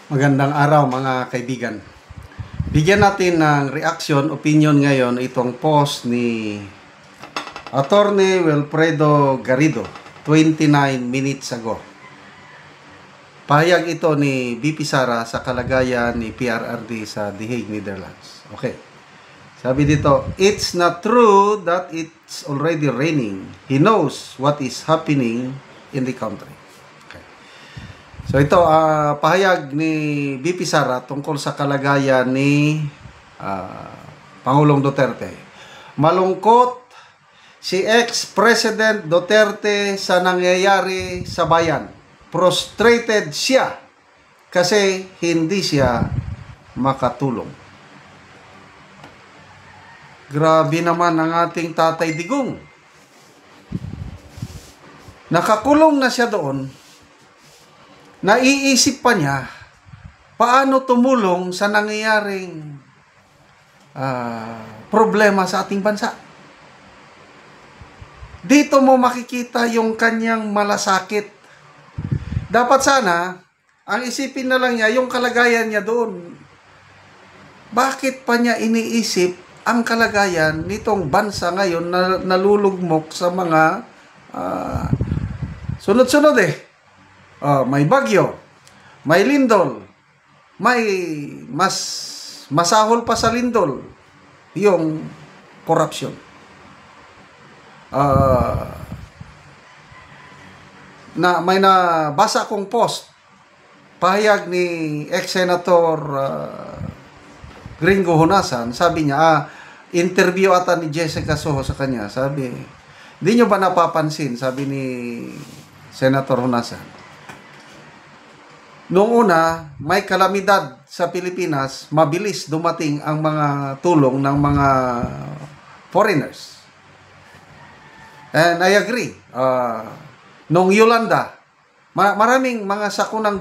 Magandang araw mga kaibigan. Bigyan natin ng reaction, opinion ngayon itong post ni Attorney Wilfredo Garrido 29 minutes ago. Pahayag ito ni BP Sara sa kalagayan ni PRRD sa The Hague, Netherlands. Okay. Sabi dito, "It's not true that it's already raining. He knows what is happening in the country." So ito, pahayag ni BP Sara tungkol sa kalagayan ni Pangulong Duterte. Malungkot si ex-President Duterte sa nangyayari sa bayan. Frustrated siya kasi hindi siya makatulong. Grabe naman ang ating Tatay Digong. Nakakulong na siya doon. Naiisip pa niya paano tumulong sa nangyayaring problema sa ating bansa. Dito mo makikita yung kanyang malasakit. Dapat sana, ang isipin na lang niya yung kalagayan niya doon. Bakit pa niya iniisip ang kalagayan nitong bansa ngayon na nalulugmok sa mga sunod-sunod may bagyo, may lindol, may masahol pa sa lindol, yung korupsyon. May nabasa kong post, pahayag ni ex-senator Gringo Honasan, sabi niya, interview ata ni Jessica Soho sa kanya, sabi, di nyo ba napapansin, sabi ni Senator Honasan, noong una, may kalamidad sa Pilipinas, mabilis dumating ang mga tulong ng mga foreigners. And I agree. Noong Yolanda, maraming mga sakunang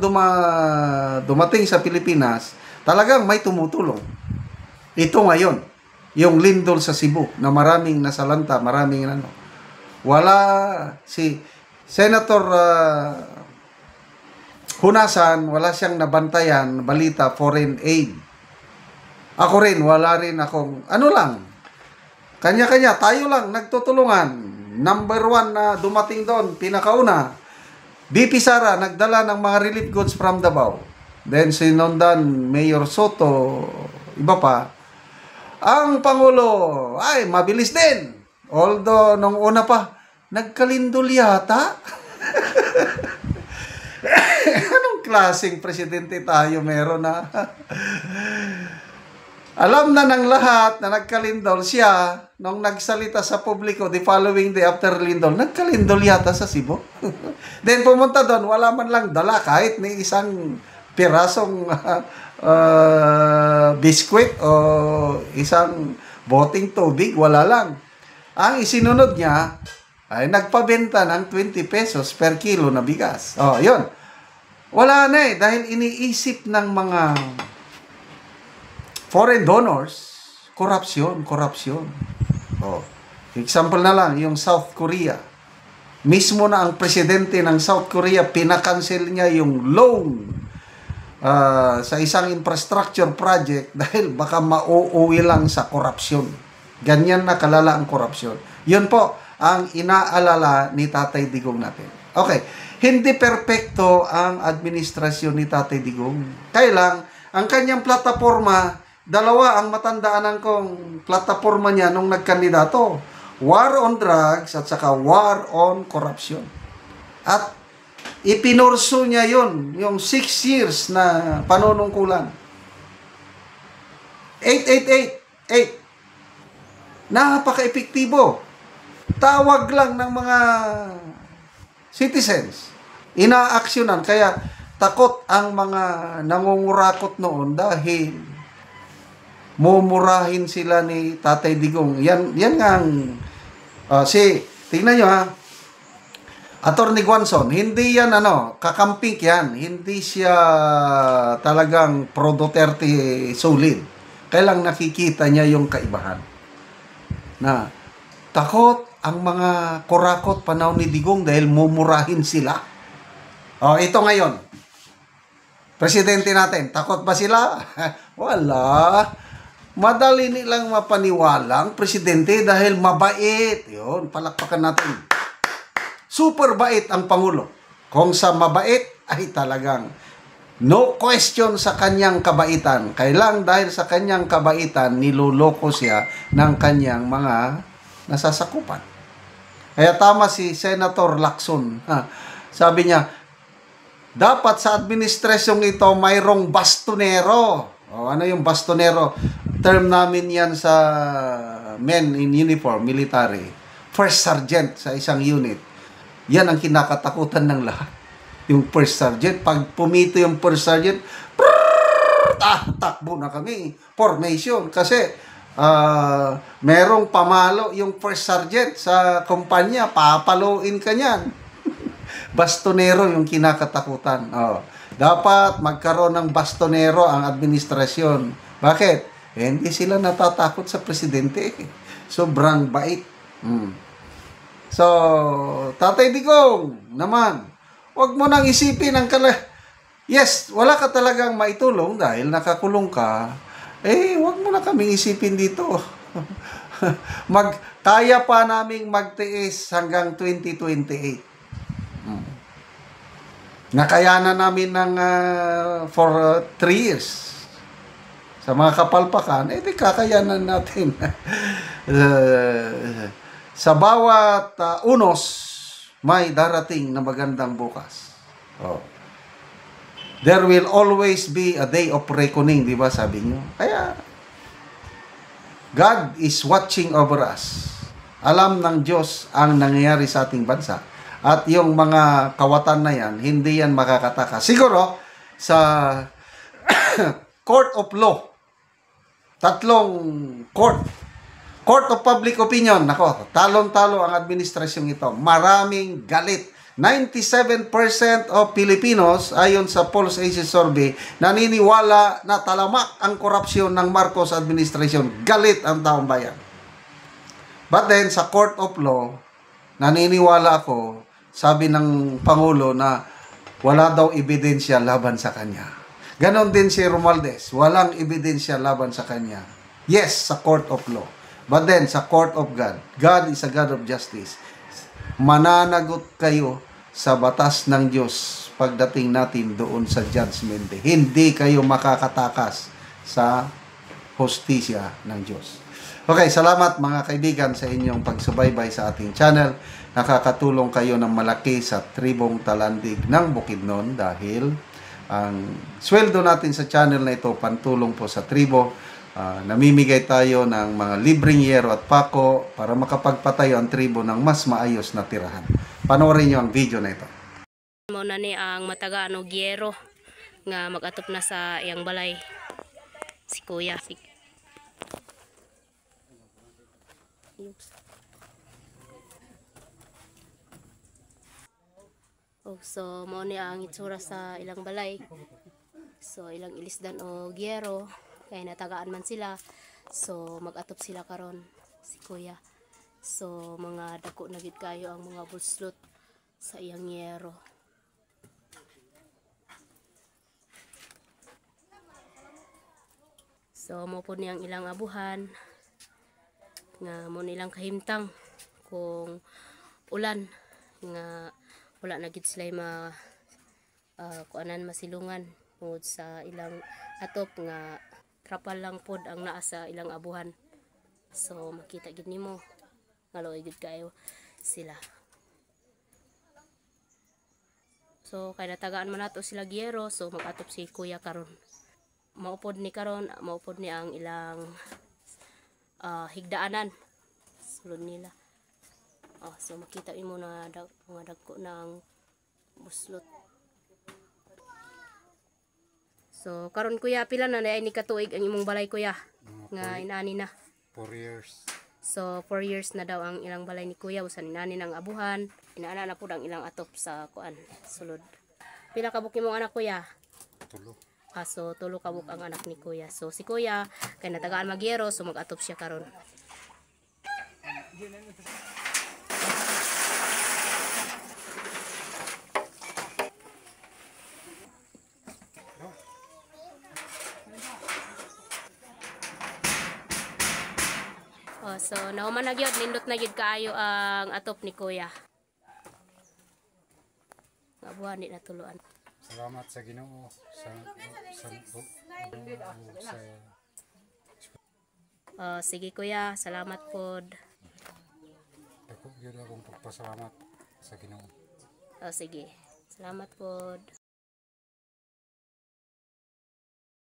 dumating sa Pilipinas, talagang may tumutulong. Ito ngayon, yung lindol sa Cebu, na maraming nasalanta, maraming wala si Senator Hunasan, wala siyang nabantayan, balita, foreign aid. Ako rin, wala rin akong, kanya-kanya, tayo lang, nagtutulungan. Number 1 na dumating doon, pinakauna, BP Sara, nagdala ng mga relief goods from Davao. Then, sinundan, Mayor Soto, iba pa. Ang Pangulo, ay, mabilis din. Although, nung una pa, nagkalindol yata. Anong klaseng presidente tayo meron na? Alam na ng lahat na nagkalindol siya nung nagsalita sa publiko the following day after lindol. Nagkalindol yata sa Cebu. Then pumunta doon, wala man lang dala kahit ni isang pirasong biskwit o isang boting tubig, wala lang. Ang isinunod niya ay nagpabenta ng 20 pesos per kilo na bigas. Yun. Wala na dahil iniisip ng mga foreign donors, korupsyon. Example na lang, yung South Korea. Mismo na ang presidente ng South Korea, pinakancel niya yung loan sa isang infrastructure project dahil baka mauuwi lang sa korupsyon. Ganyan na kalala ang korupsyon. Yun po ang inaalala ni Tatay Digong natin. Okay. Hindi perpekto ang administrasyon ni Tatay Digong. Kaya lang, ang kanyang plataforma, dalawa ang matandaanan kong plataforma niya nung nagkandidato. War on drugs at saka war on corruption. At ipinurso niya yun, yung 6 years na panunungkulan. 8. Napaka-epektibo. Tawag lang ng mga citizens. Inaaksyonan. Kaya takot ang mga nangungurakot noon dahil mumurahin sila ni Tatay Digong. Yan nga ang tingnan nyo Attorney Guanzon, hindi yan kakamping yan. Hindi siya talagang pro Duterte solid. Kailang nakikita niya yung kaibahan. Na takot ang mga kurakot panahon ni Digong dahil mumurahin sila. Ito ngayon. Presidente natin, takot ba sila? Wala. Madali nilang mapaniwalang presidente dahil mabait. Yun, palakpakan natin. Super bait ang Pangulo. Kung sa mabait, ay talagang no question sa kanyang kabaitan. Kailang dahil sa kanyang kabaitan, niloloko siya ng kanyang mga nasasakupan. Kaya tama si Senator Lacson. Sabi niya, dapat sa administrasyong ito mayroong bastonero. O, ano yung bastonero? Term namin yan sa men in uniform, military. First sergeant sa isang unit. Yan ang kinakatakutan ng lahat. Yung first sergeant. Pag pumito yung first sergeant, takbo na kami. Formation. Kasi merong pamalo yung first sergeant sa kumpanya. Papaloin ka niyan. Bastonero yung kinakatakutan. Dapat magkaroon ng bastonero ang administrasyon. Bakit? Hindi sila natatakot sa presidente. Sobrang bait. So, Tatay Digong naman, wag mo nang isipin ang yes, wala ka talagang maitulong dahil nakakulong ka. Wag mo na kaming isipin dito. Kaya pa naming magtiis hanggang 2028. Nakayanan namin ng for 3 years. Sa mga kapalpakan, di kakayanan natin. Sa bawat unos, may darating na magandang bukas. There will always be a day of reckoning, di ba sabi nyo? Kaya, God is watching over us. Alam ng Diyos ang nangyayari sa ating bansa. At yung mga kawatan na yan, hindi yan makakatakas. Siguro, sa Court of Law, 3 court, Court of Public Opinion, nako, talong-talo ang administrasyong ito. Maraming galit. 97% of Filipinos, ayon sa Pulse Asia Survey, naniniwala na talamak ang korupsyon ng Marcos administration. Galit ang taong bayan. But then, sa Court of Law, naniniwala ako, sabi ng Pangulo na wala daw ebidensya laban sa kanya. Ganon din si Romualdez, walang ebidensya laban sa kanya. Yes, sa Court of Law. But then, sa Court of God, God is a God of justice. Mananagot kayo sa batas ng Diyos pagdating natin doon sa Judgment Day. Hindi kayo makakatakas sa hustisya ng Diyos. Okay, salamat mga kaibigan sa inyong pagsubaybay sa ating channel. Nakakatulong kayo ng malaki sa tribong Talandig ng Bukidnon dahil ang sweldo natin sa channel na ito pantulong po sa tribo. Namimigay tayo ng mga libreng yero at pako para makapagpatayo ang tribo ng mas maayos na tirahan. Panoorin nyo ang video na ito. Muna ni ang matagaan og yero nga mag-atop na sa iyang balay si Kuya. So mao ni ang itsura sa ilang balay. So ilang ilisdan og yero kay natagaan man sila. So mag-atop sila karon si Kuya. So mga dako na gid kayo ang mga buslot sa iyang yero. So mo po niyang ilang abuhan nga mo nilang kahimtang kung ulan nga wala na gid sila kuanan masilungan tungod sa ilang atop nga trapal lang pod ang naa sa ilang abuhan. So makita gid nimo nga luoy gid kayo sila. So kay natagaan man nato sila giyero, so mag-atop si Kuya karon. Maupod ni karon, maupod ni ang ilang higdaanan sulod nila. So makita imo na mga dagko ng buslot. So karon Kuya, pila na ay ni katuig ang imong balay Kuya nga inani na? 4 years. So 4 years na daw ang ilang balay ni Kuya, usan inani ng abuhan, inaana na pud ang ilang atop sa kuan sulod. Pila ka buk imong anak Kuya? 3. So tulo ka buk ang anak ni Kuya. So si Kuya kay natagaan magyero, so mag-atop siya karon. So nauman na gyud, nindot na gyud kaayo ang atop ni Kuya. Mabuhan di natuluan. Salamat sa Ginoo sa Sige Kuya, salamat pod. dako gyud akong pagpasalamat sa Ginoo. Sige, salamat pod.